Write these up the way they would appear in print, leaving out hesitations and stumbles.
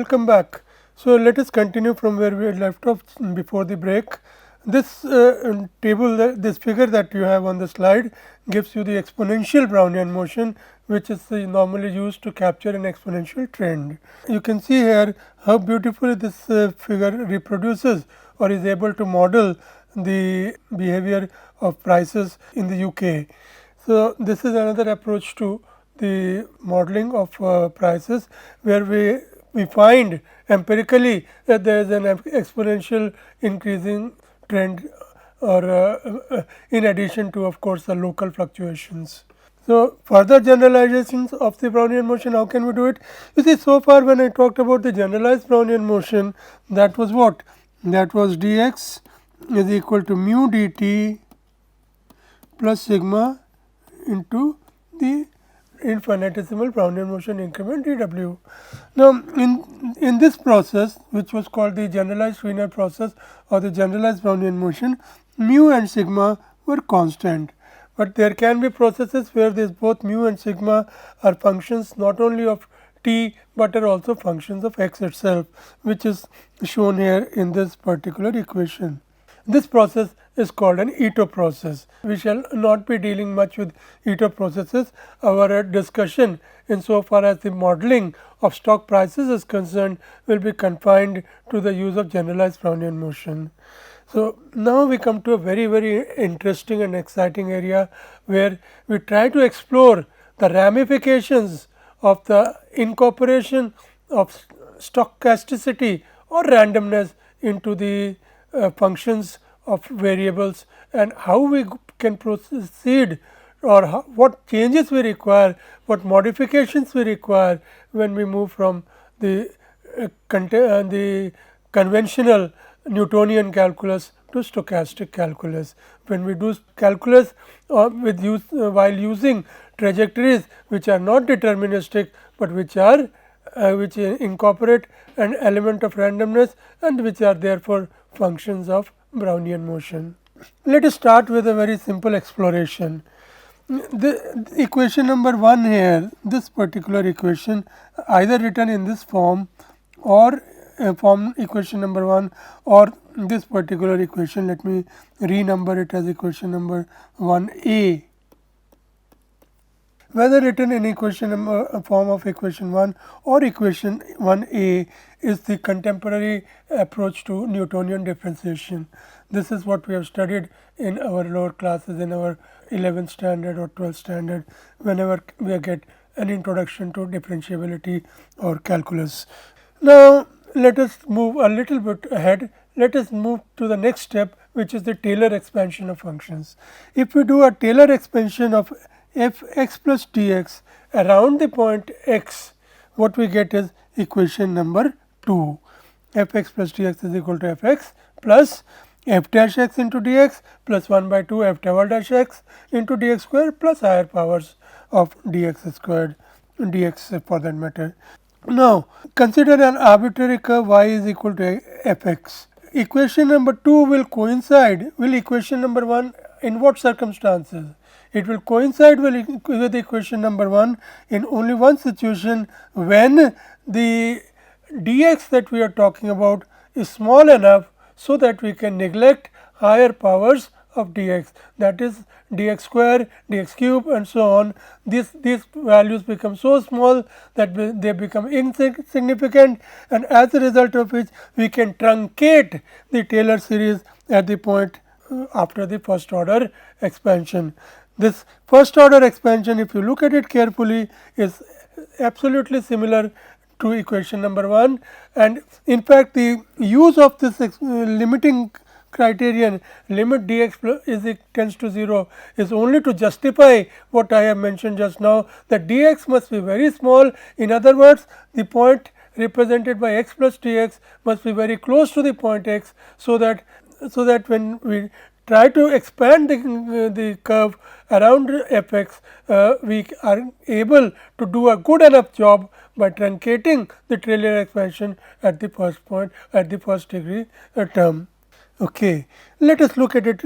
welcome back. So, let us continue from where we left off before the break. This table, this figure that you have on the slide gives you the exponential Brownian motion, which is normally used to capture an exponential trend. You can see here how beautifully this figure reproduces or is able to model the behavior of prices in the UK. So, this is another approach to the modeling of prices, where we find empirically that there is an exponential increasing trend, or in addition to, of course, the local fluctuations. So, further generalizations of the Brownian motion, how can we do it? You see, so far when I talked about the generalized Brownian motion, that was what? That was dx is equal to mu dt plus sigma into the infinitesimal Brownian motion increment dw. Now, in this process, which was called the generalized Wiener process or the generalized Brownian motion, mu and sigma were constant, but there can be processes where this both mu and sigma are functions not only of t, but are also functions of x itself, which is shown here in this particular equation. This process is called an Ito process. We shall not be dealing much with Ito processes. Our discussion insofar as the modeling of stock prices is concerned will be confined to the use of generalized Brownian motion. So, now we come to a very interesting and exciting area, where we try to explore the ramifications of the incorporation of stochasticity or randomness into the functions of variables, and how we can proceed, or what changes we require, what modifications we require when we move from the conventional Newtonian calculus to stochastic calculus. When we do calculus while using trajectories which are not deterministic, but which are which incorporate an element of randomness and which are therefore functions of Brownian motion. Let us start with a very simple exploration. The equation number 1 here, this particular equation, either written in this form or form equation number 1, or this particular equation, let me renumber it as equation number 1a. Whether written in equation form of equation 1 or equation 1a is the contemporary approach to Newtonian differentiation. This is what we have studied in our lower classes, in our 11th standard or 12th standard, whenever we get an introduction to differentiability or calculus. Now, let us move a little bit ahead. Let us move to the next step, which is the Taylor expansion of functions. If we do a Taylor expansion of f x plus dx around the point x, what we get is equation number 2. F x plus dx is equal to f x plus f dash x into dx plus 1 by 2 f double dash x into dx square plus higher powers of dx squared, dx for that matter. Now, consider an arbitrary curve y is equal to f x. Equation number 2 will coincide with equation number 1 in what circumstances? It will coincide with equation number 1 in only one situation, when the dx that we are talking about is small enough so that we can neglect higher powers of dx, that is dx square, dx cube and so on. These values become so small that they become insignificant, and as a result of which we can truncate the Taylor series at the point after the first order expansion. This first order expansion, if you look at it carefully, is absolutely similar to equation number 1, and in fact, the use of this limiting criterion, limit dx tends to 0, is only to justify what I have mentioned just now, that dx must be very small. In other words, the point represented by x plus dx must be very close to the point x, so that when we try to expand the curve around f x, we are able to do a good enough job by truncating the Taylor expansion at the first point, at the first degree term. Okay, let us look at it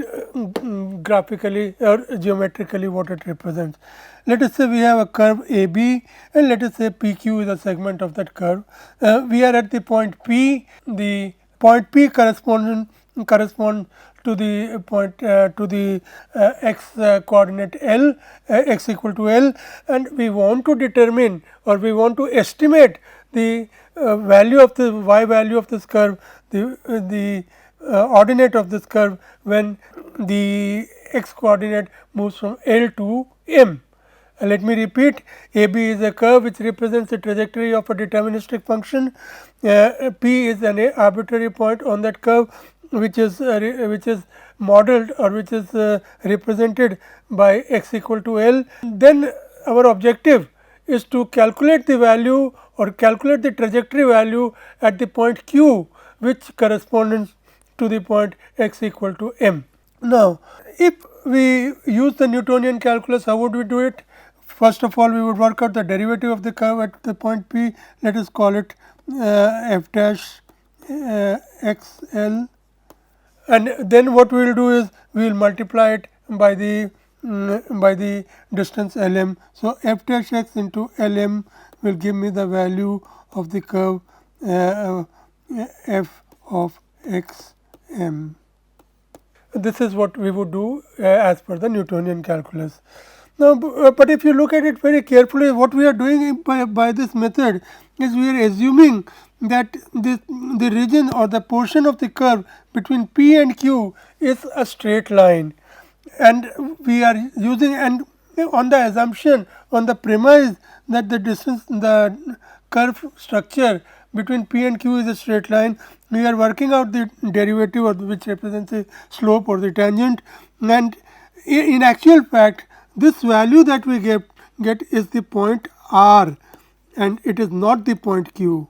graphically or geometrically what it represents. Let us say we have a curve AB and let us say PQ is a segment of that curve. We are at the point P. The point P correspond to the point to the x coordinate L, x equal to L, and we want to determine or we want to estimate the value of the y value of this curve, the ordinate of this curve when the x coordinate moves from L to M. Let me repeat, AB is a curve which represents the trajectory of a deterministic function. P is an arbitrary point on that curve which is modeled or which is represented by x equal to L. Then our objective is to calculate the value or calculate the trajectory value at the point Q, which corresponds to the point x equal to M. Now, if we use the Newtonian calculus, how would we do it? First of all, we would work out the derivative of the curve at the point P. Let us call it f dash x L, and then what we will do is we will multiply it by the distance L m. So, f dash x into L m will give me the value of the curve f of x m. This is what we would do as per the Newtonian calculus. Now, but if you look at it very carefully, what we are doing by this method is we are assuming that the region or the portion of the curve between P and Q is a straight line, and we are using and on the assumption on the premise that the distance the curve structure between P and Q is a straight line, we are working out the derivative or which represents the slope or the tangent, and in actual fact this value that we get is the point R and it is not the point Q.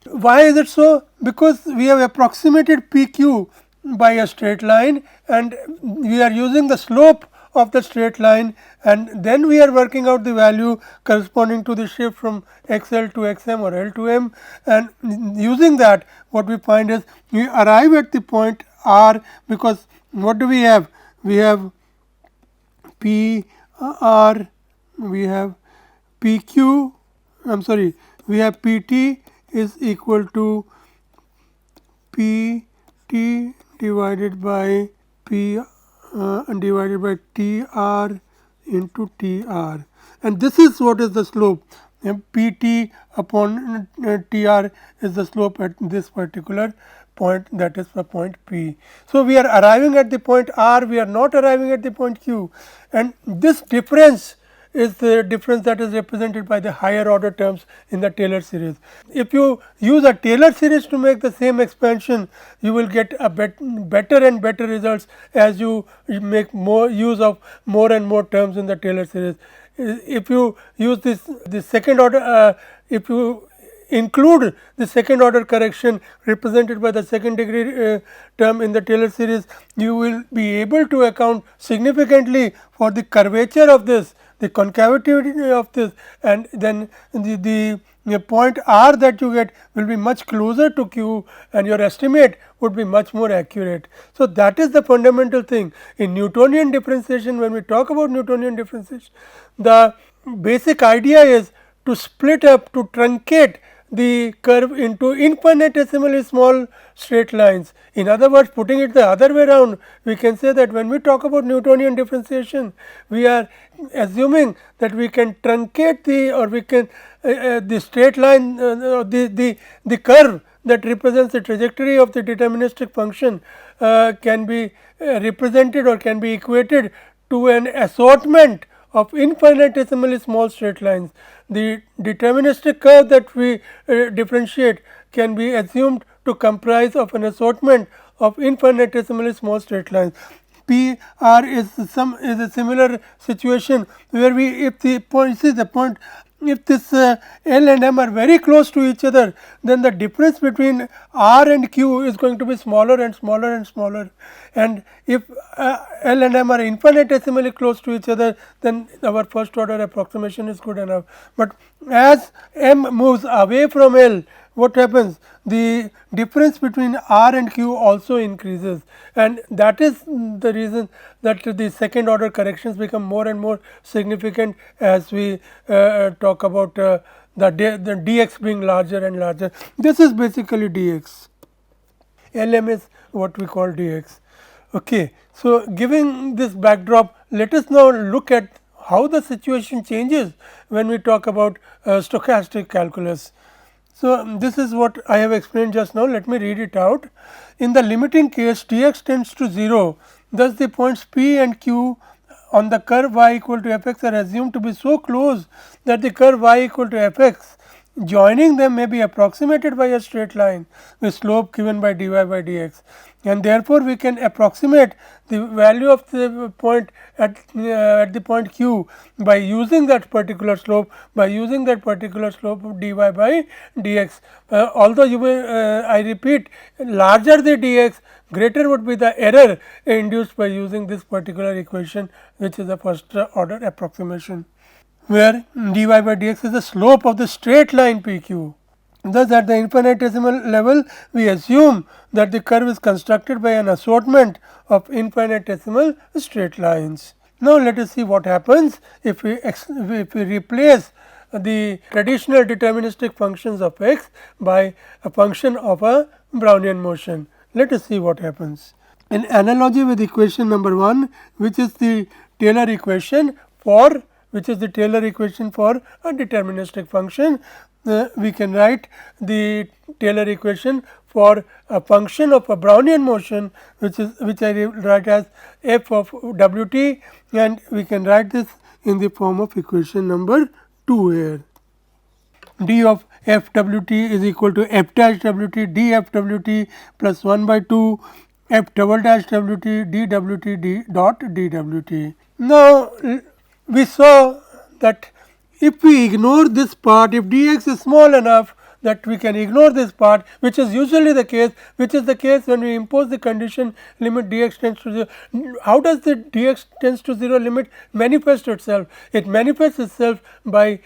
Why is it so? Because we have approximated PQ by a straight line and we are using the slope of the straight line, and then we are working out the value corresponding to the shift from XL to XM or L to M, and using that what we find is we arrive at the point R, because what do we have? We have P R, we have PQ, I am sorry, we have PT is equal to PT divided by P divided by TR into TR, and this is what is the slope. PT upon TR is the slope at this particular point, that is the point P. So, we are arriving at the point R, we are not arriving at the point Q, and this difference is the difference that is represented by the higher order terms in the Taylor series. If you use a Taylor series to make the same expansion, you will get a better and better results as you make more use of more and more terms in the Taylor series. If you use the second order, if you include the second order correction represented by the second degree term in the Taylor series, you will be able to account significantly for the curvature of this, the concavity of this, and then the point R that you get will be much closer to Q and your estimate would be much more accurate. So, that is the fundamental thing in Newtonian differentiation. When we talk about Newtonian differentiation, the basic idea is to split up, to truncate the curve into infinitesimally small straight lines. In other words, putting it the other way around, we can say that when we talk about Newtonian differentiation, we are assuming that we can truncate the, or we can the straight line, the curve that represents the trajectory of the deterministic function can be represented or can be equated to an assortment of infinitesimally small straight lines. The deterministic curve that we differentiate can be assumed to comprise of an assortment of infinitesimally small straight lines. P R is a similar situation where we, if the point, see the point, if this L and M are very close to each other, then the difference between R and Q is going to be smaller and smaller and smaller, and if L and M are infinitesimally close to each other, then our first order approximation is good enough. But as M moves away from L, what happens? The difference between r and q also increases, and that is the reason that the second order corrections become more and more significant as we talk about the dx being larger and larger. This is basically dx. Lm is what we call dx. Okay. So, giving this backdrop, let us now look at how the situation changes when we talk about stochastic calculus. So, this is what I have explained just now. Let me read it out. In the limiting case, dx tends to 0, thus the points p and q on the curve y equal to f x are assumed to be so close that the curve y equal to f x joining them may be approximated by a straight line with slope given by dy by dx, and therefore, we can approximate the value of the point at the point q by using that particular slope, by using that particular slope of dy by dx. Although you will I repeat, larger the dx, greater would be the error induced by using this particular equation, which is a first order approximation, where dy by dx is the slope of the straight line p q. Thus, at the infinitesimal level, we assume that the curve is constructed by an assortment of infinitesimal straight lines. Now, let us see what happens if we replace the traditional deterministic functions of x by a function of a Brownian motion. Let us see what happens. In analogy with equation number 1, which is the Taylor equation for a deterministic function, we can write the Taylor equation for a function of a Brownian motion, which I write as f of w t, and we can write this in the form of equation number 2 here. D of f w t is equal to f dash w t d f w t plus 1 by 2 f double dash w t d w t d dot d w t. Now, we saw that if we ignore this part, if dx is small enough that we can ignore this part, which is usually the case, which is the case when we impose the condition limit dx tends to 0. How does the dx tends to 0 limit manifest itself? It manifests itself by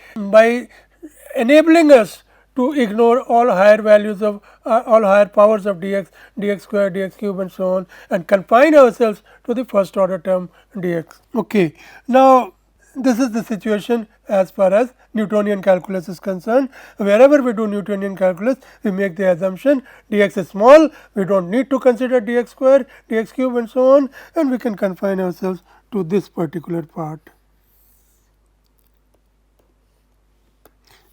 enabling us to ignore all higher values of all higher powers of dx, dx square, dx cube and so on, and confine ourselves to the first order term dx. Okay. Now, this is the situation as far as Newtonian calculus is concerned. Wherever we do Newtonian calculus, we make the assumption dx is small, we do not need to consider dx square, dx cube and so on, and we can confine ourselves to this particular part,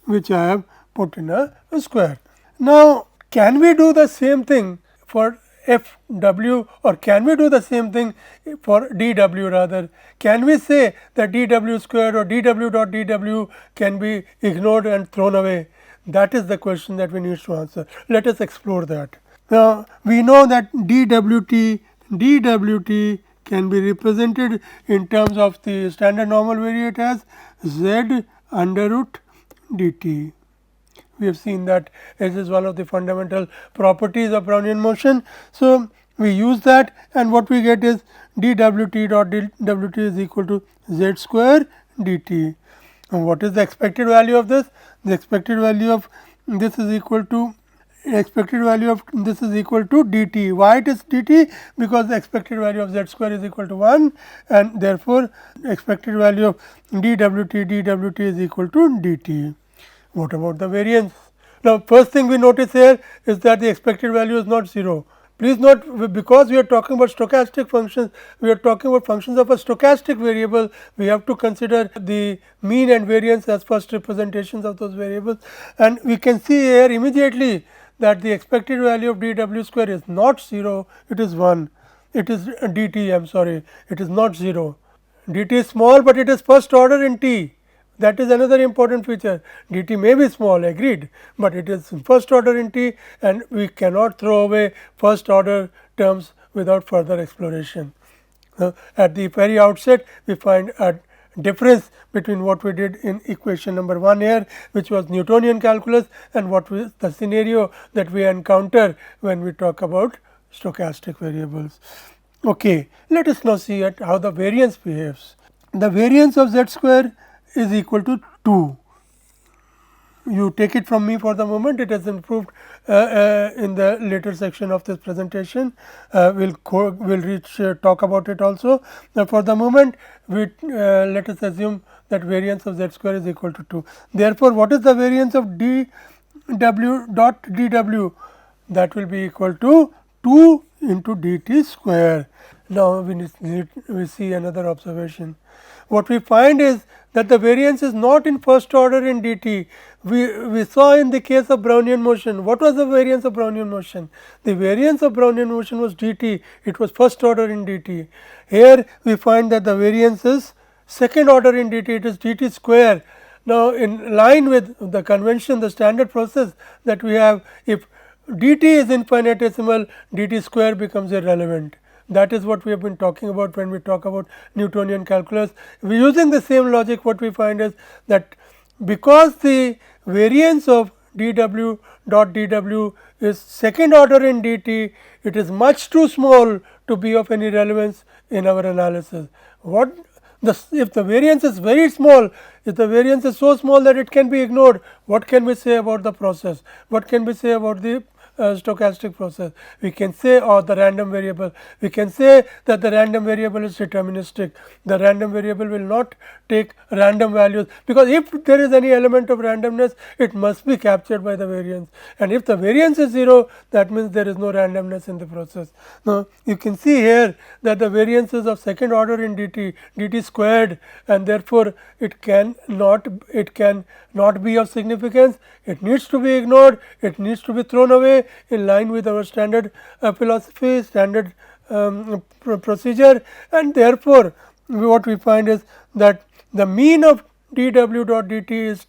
which I have put in a square. Now, can we do the same thing for f w, or can we do the same thing for d w rather? Can we say that d w square or d w dot d w can be ignored and thrown away? That is the question that we need to answer. Let us explore that. Now, we know that d w t can be represented in terms of the standard normal variate as z under root dt. We have seen that this is one of the fundamental properties of Brownian motion. So, we use that, and what we get is d w t dot d w t is equal to z square dt. And what is the expected value of this? The expected value of this is equal to dt. Why it is dt? Because the expected value of z square is equal to 1, and therefore, expected value of d w t is equal to dt. What about the variance? Now, first thing we notice here is that the expected value is not 0. Please note, because we are talking about stochastic functions, we are talking about functions of a stochastic variable, we have to consider the mean and variance as first representations of those variables, and we can see here immediately that the expected value of d w square is not 0, it is 1, it is dt, I am sorry, it is not 0. Dt is small, but it is first order in t. That is another important feature. Dt may be small, agreed, but it is first order in t, and we cannot throw away first order terms without further exploration. At the very outset, we find a difference between what we did in equation number 1 here, which was Newtonian calculus, and what was the scenario that we encounter when we talk about stochastic variables. Okay, let us now see at how the variance behaves. The variance of z square is equal to 2. you take it from me for the moment. It has improved in the later section of this presentation. We'll reach talk about it also. Now, for the moment, we let us assume that variance of z square is equal to 2. Therefore, what is the variance of dw dot dw? That will be equal to 2 into dt square. Now, we see another observation. What we find is that the variance is not in first order in dt. We saw in the case of Brownian motion, what was the variance of Brownian motion? The variance of Brownian motion was dt, it was first order in dt. Here we find that the variance is second order in dt, it is dt square. Now, in line with the convention, the standard process that we have, if dt is infinitesimal, dt square becomes irrelevant. That is what we have been talking about when we talk about Newtonian calculus. We using the same logic, what we find is that because the variance of dw dot dw is second order in dt, it is much too small to be of any relevance in our analysis. If the variance is very small, if the variance is so small that it can be ignored, what can we say about the process? What can we say about the stochastic process? We can say, or the random variable, we can say that the random variable is deterministic. The random variable will not take random values, because if there is any element of randomness, it must be captured by the variance, and if the variance is 0, that means there is no randomness in the process. Now, you can see here that the variance is of second order in dt squared, and therefore it can not be of significance. It needs to be ignored, it needs to be thrown away in line with our standard philosophy, standard procedure, and therefore what we find is that the mean of dw dot dt is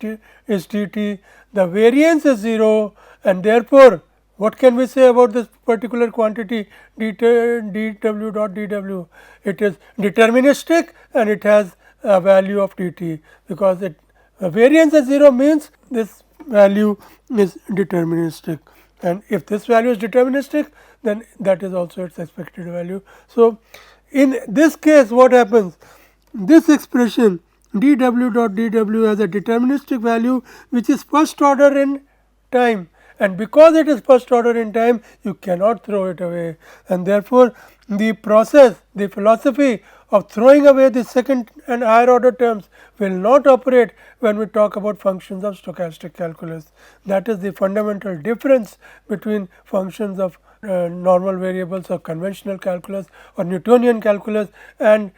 dt, the variance is 0, and therefore what can we say about this particular quantity dw dot dw? It is deterministic and it has a value of dt, because variance is 0 means this value is deterministic, and if this value is deterministic, then that is also its expected value. So, in this case what happens? This expression dw dot dw has a deterministic value which is first order in time, and because it is first order in time, you cannot throw it away, and therefore the process, the philosophy of throwing away the second and higher order terms will not operate when we talk about functions of stochastic calculus. That is the fundamental difference between functions of normal variables or conventional calculus or Newtonian calculus and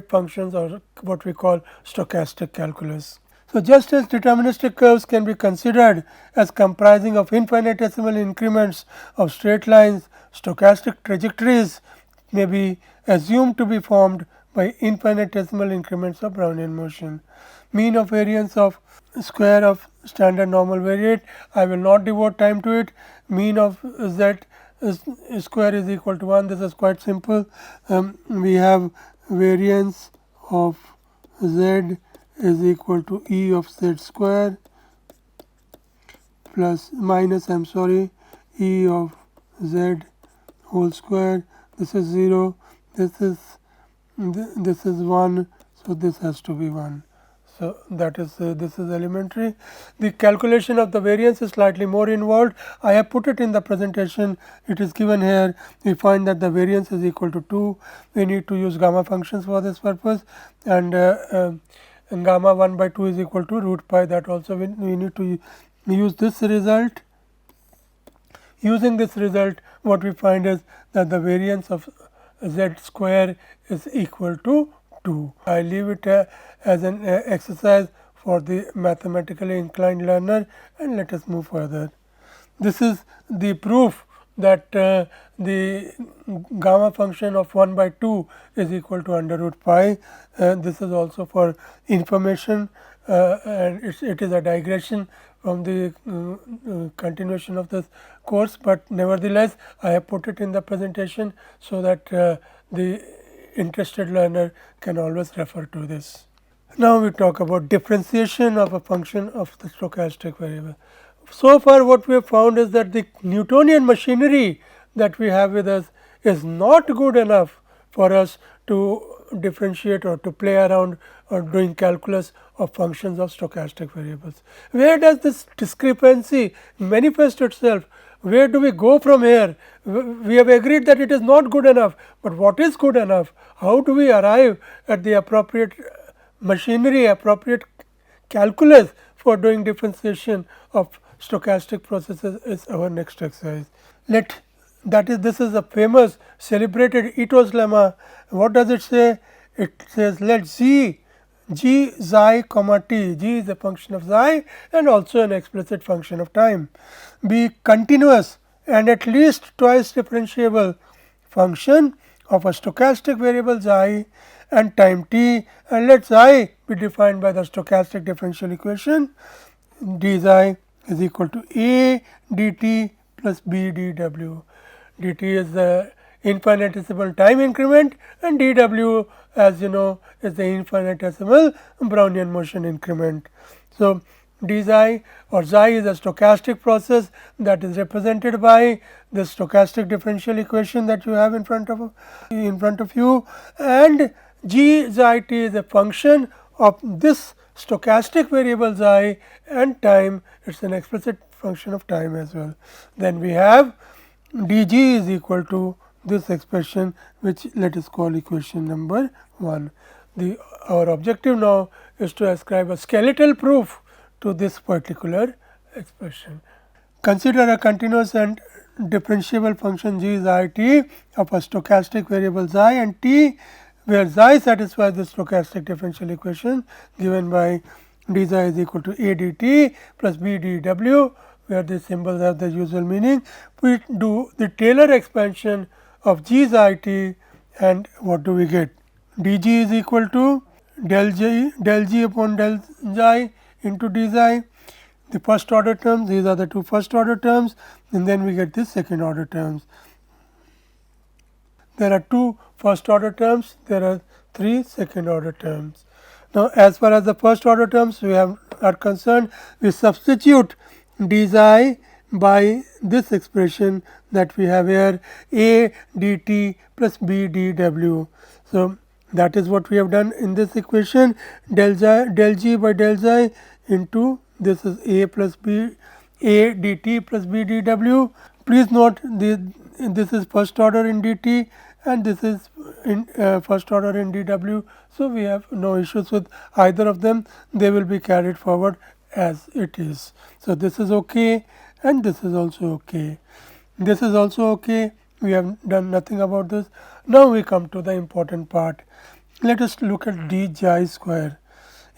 functions or what we call stochastic calculus. So, just as deterministic curves can be considered as comprising of infinitesimal increments of straight lines, stochastic trajectories may be assumed to be formed by infinitesimal increments of Brownian motion. Mean of variance of square of standard normal variate, I will not devote time to it. Mean of z square is equal to 1. This is quite simple. We have variance of z is equal to E of z square plus minus E of z whole square. This is 0, this is 1, so this has to be 1. So, that is this is elementary. The calculation of the variance is slightly more involved. I have put it in the presentation, it is given here. We find that the variance is equal to 2. We need to use gamma functions for this purpose, and gamma 1 by 2 is equal to root pi. That also we need to use this result. Using this result, what we find is that the variance of z square is equal to 2. I leave it as an exercise for the mathematically inclined learner, and let us move further. This is the proof that the gamma function of 1 by 2 is equal to under root pi. This is also for information, and it is a digression from the continuation of this course, but nevertheless I have put it in the presentation so that the interested learner can always refer to this. Now, we talk about differentiation of a function of the stochastic variable. So far what we have found is that the Newtonian machinery that we have with us is not good enough for us to differentiate or to play around or doing calculus of functions of stochastic variables. Where does this discrepancy manifest itself? Where do we go from here? We have agreed that it is not good enough, but what is good enough? How do we arrive at the appropriate machinery, appropriate calculus for doing differentiation of stochastic processes is our next exercise. This is a famous celebrated Ito's lemma. What does it say? It says let g xi comma t, g is a function of xi and also an explicit function of time, be continuous and at least twice differentiable function of a stochastic variable xi and time t, and let xi be defined by the stochastic differential equation d xi is equal to a dt plus b dw. dt is the infinitesimal time increment and dw, as you know, is the infinitesimal Brownian motion increment. So, d xi or xi is a stochastic process that is represented by the stochastic differential equation that you have in front of you, and g xi t is a function of this stochastic variable xi and time. It is an explicit function of time as well. Then we have dg is equal to this expression, which let us call equation number 1. Our objective now is to ascribe a skeletal proof to this particular expression. Consider a continuous and differentiable function g xi t of a stochastic variable xi and t, where xi satisfies the stochastic differential equation given by d xi is equal to a dt plus b dw, where the symbols have the usual meaning. We do the Taylor expansion of g xi t, and what do we get? dg is equal to del g upon del xi into d xi, the first order terms, these are the two first order terms, and then we get the second order terms. There are two first order terms, there are three second order terms. Now, as far as the first order terms are concerned, we substitute d xi by this expression that we have here, a dt plus b dw. So, that is what we have done in this equation, del g by del xi into this is a plus b, a dt plus b dw. Please note this is first order in dt and this is in first order in dw. So, we have no issues with either of them, they will be carried forward as it is. So, this is okay and this is also okay. This is also okay, we have done nothing about this. Now, we come to the important part. Let us look at d xi square.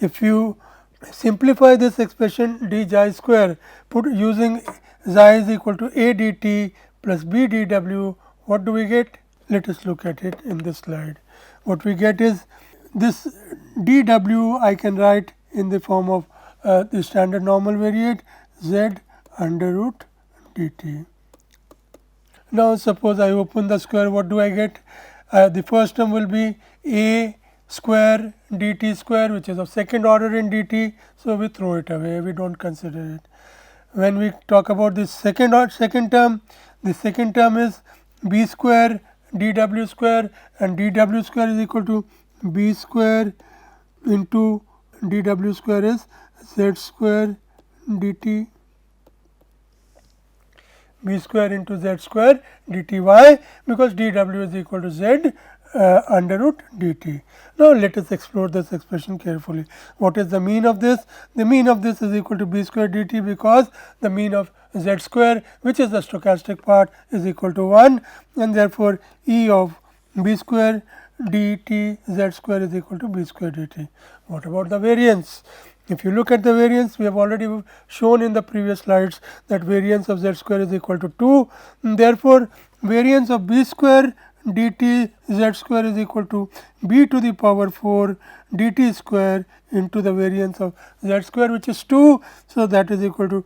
If you simplify this expression d xi square, put using xi is equal to a dt plus b dw, what do we get? Let us look at it in this slide. What we get is this dw I can write in the form of the standard normal variate z under root dt. Now, suppose I open the square, what do I get? The first term will be a square dt square, which is of second order in dt. So, we throw it away, we do not consider it. When we talk about the second term, the second term is b square dw square, and dw square is equal to b square into dw square is z square dt, b square into z square dt. Why? Because dw is equal to z under root dt. Now, let us explore this expression carefully. What is the mean of this? The mean of this is equal to b square dt, because the mean of z square, which is the stochastic part, is equal to 1, and therefore, E of b square dt z square is equal to b square dt. What about the variance? If you look at the variance, we have already shown in the previous slides that variance of z square is equal to 2. And therefore, variance of b square dt z square is equal to b to the power 4 dt square into the variance of z square, which is 2. So, that is equal to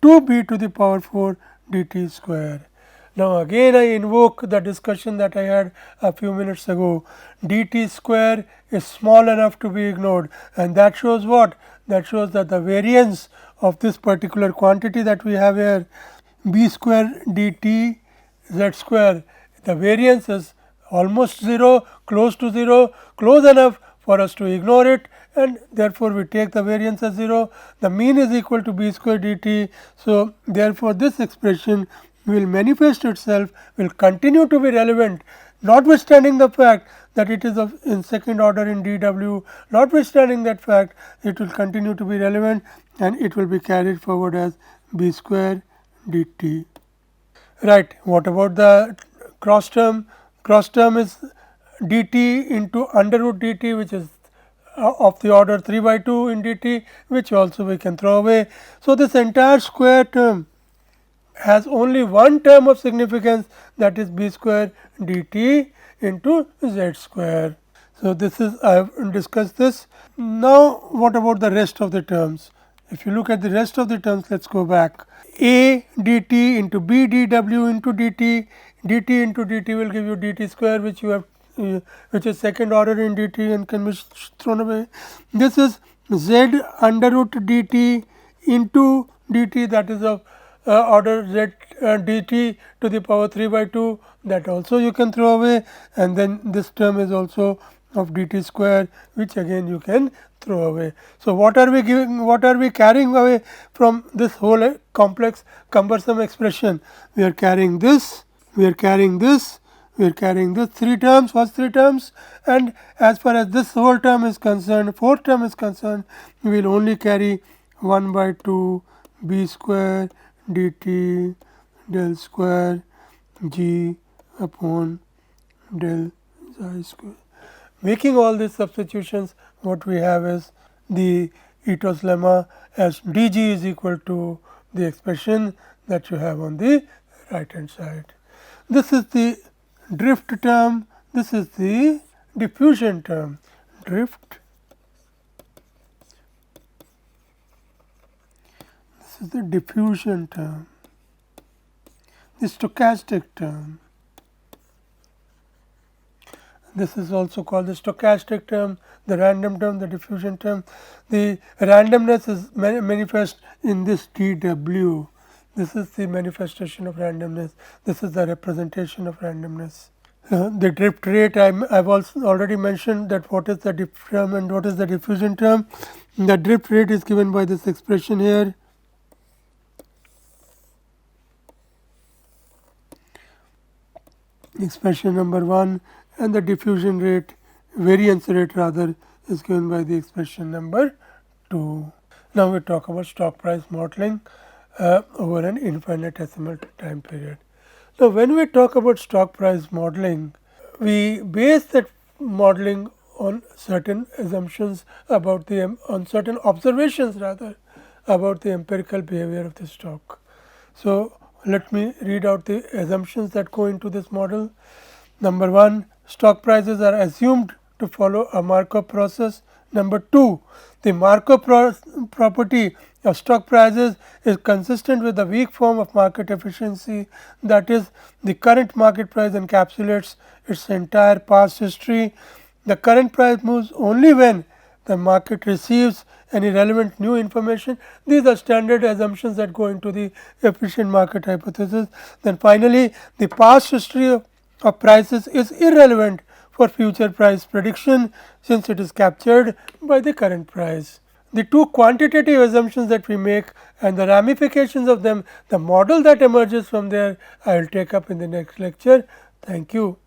2b to the power 4 dt square. Now, again I invoke the discussion that I had a few minutes ago. dt square is small enough to be ignored, and that shows what? That shows that the variance of this particular quantity that we have here, b square dt z square, the variance is almost 0, close to 0, close enough for us to ignore it, and therefore, we take the variance as 0. The mean is equal to b square dt. So, therefore, this expression will manifest itself, will continue to be relevant, notwithstanding the fact that it is of in second order in dw, notwithstanding that fact, it will continue to be relevant and it will be carried forward as b square dt. Right. What about the cross term? Cross term is dt into under root dt, which is of the order 3 by 2 in dt, which also we can throw away. So, this entire square term has only one term of significance, that is b square dt into z square. So, this is I have discussed this. Now, what about the rest of the terms? If you look at the rest of the terms, let us go back. A dt into b dw into dt, dt into dt will give you dt square, which you have which is second order in dt and can be thrown away. This is z under root dt into dt, that is of order z dt to the power 3 by 2, that also you can throw away, and then this term is also of dt square, which again you can throw away. So, what are we giving, what are we carrying away from this whole complex cumbersome expression? We are carrying this, we are carrying this, we are carrying this 3 terms, first 3 terms, and as far as this whole term is concerned, fourth term is concerned, we will only carry 1 by 2 b square dt del square g upon del xi square. Making all these substitutions, what we have is the Ito's lemma as dg is equal to the expression that you have on the right hand side. This is the drift term, this is the diffusion term. Drift, this is the diffusion term, the stochastic term. This is also called the stochastic term, the random term, the diffusion term. The randomness is manifest in this dw. This is the manifestation of randomness. This is the representation of randomness. The drift rate, I have also already mentioned that what is the drift term and what is the diffusion term. The drift rate is given by this expression here. Expression number 1, and the diffusion rate, variance rate rather, is given by the expression number 2. Now, we talk about stock price modeling over an infinitesimal time period. Now, when we talk about stock price modeling, we base that modeling on certain assumptions about the on certain observations rather about the empirical behavior of the stock. So, let me read out the assumptions that go into this model. Number 1, stock prices are assumed to follow a Markov process. Number 2, the Markov property of stock prices is consistent with the weak form of market efficiency, that is, the current market price encapsulates its entire past history. The current price moves only when the market receives any relevant new information. These are standard assumptions that go into the efficient market hypothesis. Then finally, the past history of prices is irrelevant for future price prediction, since it is captured by the current price. The 2 quantitative assumptions that we make and the ramifications of them, the model that emerges from there, I will take up in the next lecture. Thank you.